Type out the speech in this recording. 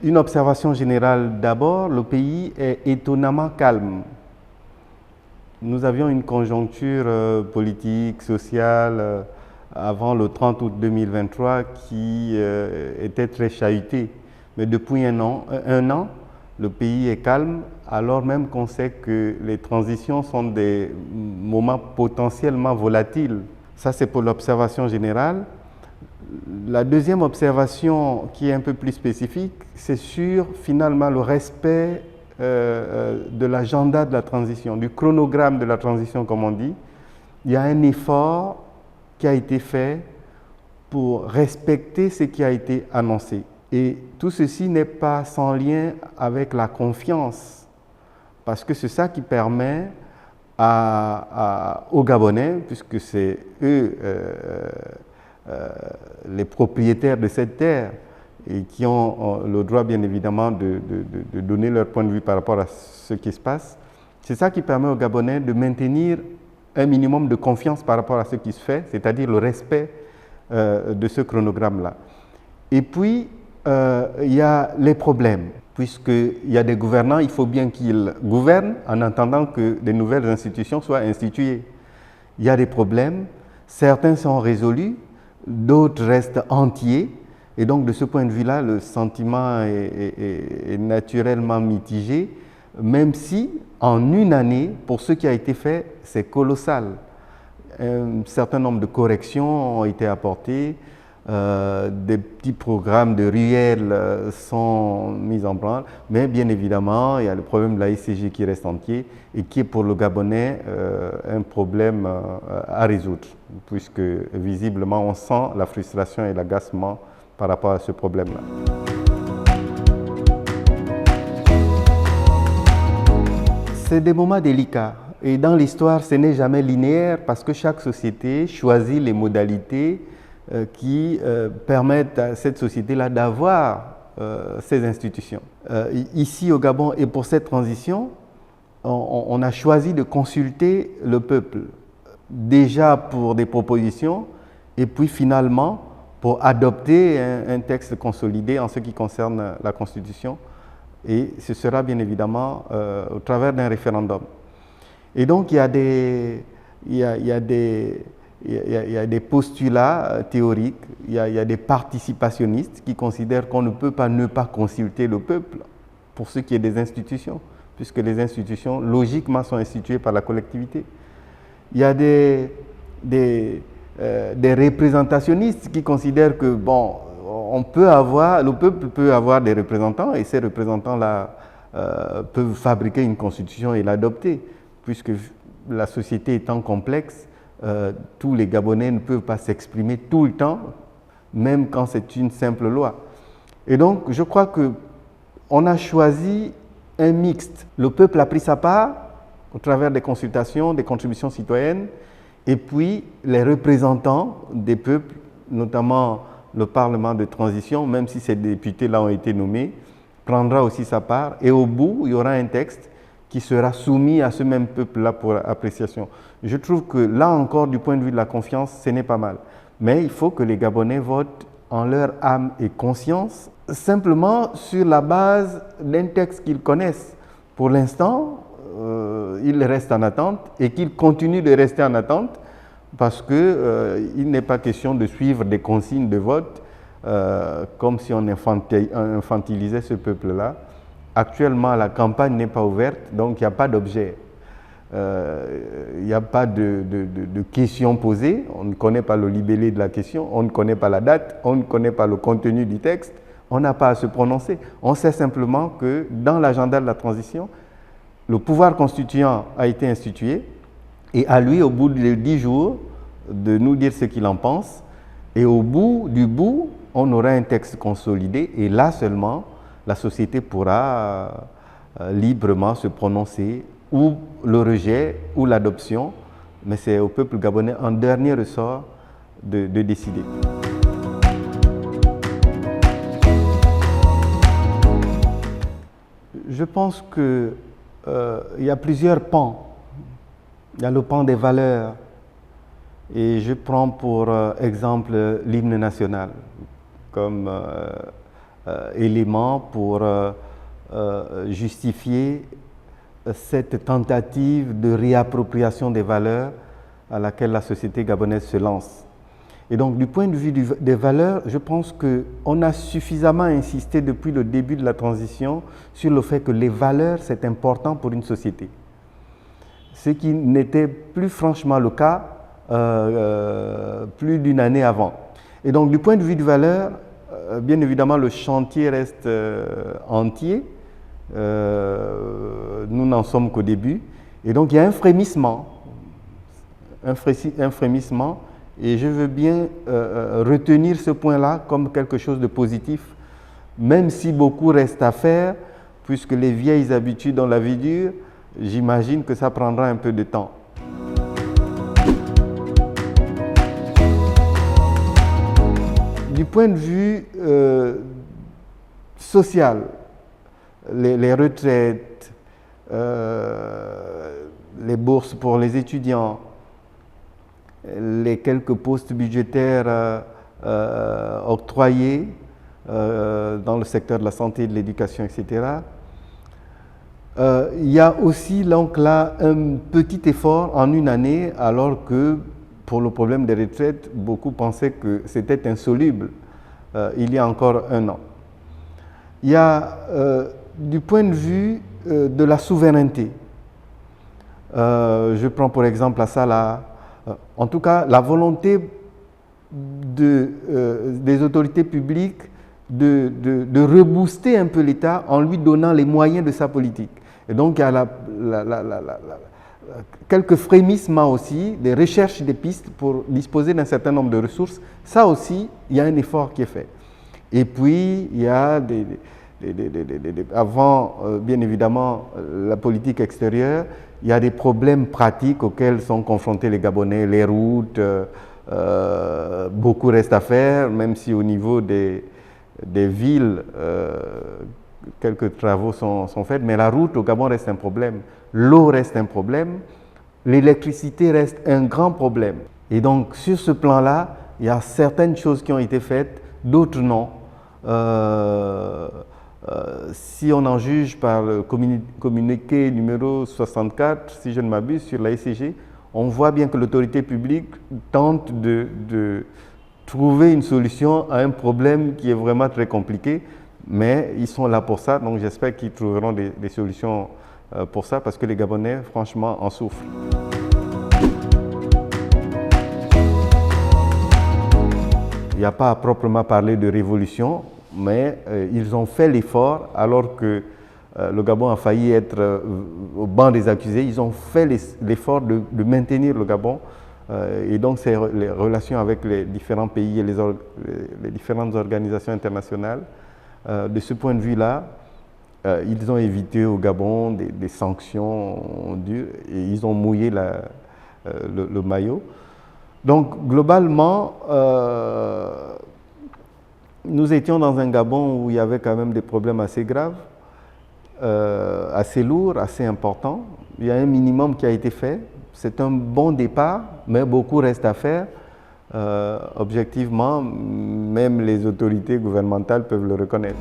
Une observation générale d'abord, le pays est étonnamment calme. Nous avions une conjoncture politique, sociale, avant le 30 août 2023 qui était très chahutée. Mais depuis un an, le pays est calme, alors même qu'on sait que les transitions sont des moments potentiellement volatiles. Ça, c'est pour l'observation générale. La deuxième observation qui est un peu plus spécifique, c'est sur finalement le respect de l'agenda de la transition, du chronogramme de la transition comme on dit. Il y a un effort qui a été fait pour respecter ce qui a été annoncé. Et tout ceci n'est pas sans lien avec la confiance, parce que c'est ça qui permet aux Gabonais, puisque c'est eux les propriétaires de cette terre et qui ont le droit bien évidemment de donner leur point de vue par rapport à ce qui se passe. C'est ça qui permet aux Gabonais de maintenir un minimum de confiance par rapport à ce qui se fait, c'est-à-dire le respect de ce chronogramme-là. Et puis, il y a les problèmes. Puisqu'il y a des gouvernants, il faut bien qu'ils gouvernent en attendant que de nouvelles institutions soient instituées. Il y a des problèmes, certains sont résolus, d'autres restent entiers. Et donc, de ce point de vue-là, le sentiment est naturellement mitigé, même si, en une année, pour ce qui a été fait, c'est colossal. Un certain nombre de corrections ont été apportées, des petits programmes de ruelles sont mis en branle, mais bien évidemment, il y a le problème de la ICG qui reste entier et qui est pour le Gabonais un problème à résoudre, puisque visiblement on sent la frustration et l'agacement par rapport à ce problème-là. C'est des moments délicats et dans l'histoire, ce n'est jamais linéaire parce que chaque société choisit les modalités qui permettent à cette société-là d'avoir ces institutions. Ici au Gabon et pour cette transition, on a choisi de consulter le peuple, déjà pour des propositions et puis finalement pour adopter un texte consolidé en ce qui concerne la Constitution, et ce sera bien évidemment au travers d'un référendum. Et donc il y a des postulats théoriques, il y a des participationnistes qui considèrent qu'on ne peut pas ne pas consulter le peuple pour ce qui est des institutions, puisque les institutions logiquement sont instituées par la collectivité. Il y a des représentationnistes qui considèrent que bon, le peuple peut avoir des représentants et ces représentants-là peuvent fabriquer une constitution et l'adopter, puisque la société étant complexe, tous les Gabonais ne peuvent pas s'exprimer tout le temps, même quand c'est une simple loi. Et donc, je crois qu'on a choisi un mixte. Le peuple a pris sa part au travers des consultations, des contributions citoyennes, et puis les représentants des peuples, notamment le Parlement de transition, même si ces députés-là ont été nommés, prendra aussi sa part. Et au bout, il y aura un texte qui sera soumis à ce même peuple-là pour appréciation. Je trouve que là encore, du point de vue de la confiance, ce n'est pas mal. Mais il faut que les Gabonais votent en leur âme et conscience, simplement sur la base d'un texte qu'ils connaissent. Pour l'instant, ils restent en attente et qu'ils continuent de rester en attente parce qu'il n'est pas question de suivre des consignes de vote comme si on infantilisait ce peuple-là. Actuellement, la campagne n'est pas ouverte, donc il n'y a pas d'objet. Il n'y a pas de questions posées, on ne connaît pas le libellé de la question, on ne connaît pas la date, on ne connaît pas le contenu du texte, on n'a pas à se prononcer. On sait simplement que dans l'agenda de la transition, le pouvoir constituant a été institué et à lui, au bout de 10 jours, de nous dire ce qu'il en pense. Et au bout du bout, on aura un texte consolidé et là seulement, la société pourra librement se prononcer ou le rejet ou l'adoption, mais c'est au peuple gabonais en dernier ressort de décider. Je pense qu'il y a plusieurs pans il y a le pan des valeurs. Et je prends pour exemple l'hymne national comme élément pour justifier cette tentative de réappropriation des valeurs à laquelle la société gabonaise se lance. Et donc, du point de vue des valeurs, je pense qu'on a suffisamment insisté depuis le début de la transition sur le fait que les valeurs, c'est important pour une société. Ce qui n'était plus franchement le cas plus d'une année avant. Et donc, du point de vue des valeurs, bien évidemment, le chantier reste entier. Nous n'en sommes qu'au début. Et donc, il y a un frémissement. Un frémissement. Et je veux bien retenir ce point-là comme quelque chose de positif, même si beaucoup reste à faire, puisque les vieilles habitudes ont la vie dure, j'imagine que ça prendra un peu de temps. Du point de vue social, les retraites, les bourses pour les étudiants, les quelques postes budgétaires octroyés dans le secteur de la santé, de l'éducation, etc. Il y a aussi donc là un petit effort en une année, alors que pour le problème des retraites, beaucoup pensaient que c'était insoluble il y a encore un an. Il y a du point de vue de la souveraineté. Je prends pour exemple à ça en tout cas, la volonté des autorités publiques de rebooster un peu l'État en lui donnant les moyens de sa politique. Et donc, il y a quelques frémissements aussi, des recherches des pistes pour disposer d'un certain nombre de ressources. Ça aussi, il y a un effort qui est fait. Et puis, il y a avant, bien évidemment, la politique extérieure, il y a des problèmes pratiques auxquels sont confrontés les Gabonais, les routes, beaucoup reste à faire, même si au niveau des villes, quelques travaux sont faits, mais la route au Gabon reste un problème, l'eau reste un problème, l'électricité reste un grand problème. Et donc, sur ce plan-là, il y a certaines choses qui ont été faites, d'autres non. Si on en juge par le communiqué numéro 64, si je ne m'abuse, sur la SCG, on voit bien que l'autorité publique tente de trouver une solution à un problème qui est vraiment très compliqué, mais ils sont là pour ça, donc j'espère qu'ils trouveront des solutions pour ça, parce que les Gabonais, franchement, en souffrent. Il n'y a pas à proprement parler de révolution, mais ils ont fait l'effort, alors que le Gabon a failli être au banc des accusés, ils ont fait l'effort de maintenir le Gabon. Et donc, c'est les relations avec les différents pays et les différentes organisations internationales. De ce point de vue-là, ils ont évité au Gabon des sanctions dures et ils ont mouillé le maillot. Donc, globalement, nous étions dans un Gabon où il y avait quand même des problèmes assez graves, assez lourds, assez importants. Il y a un minimum qui a été fait. C'est un bon départ, mais beaucoup reste à faire. Objectivement, même les autorités gouvernementales peuvent le reconnaître.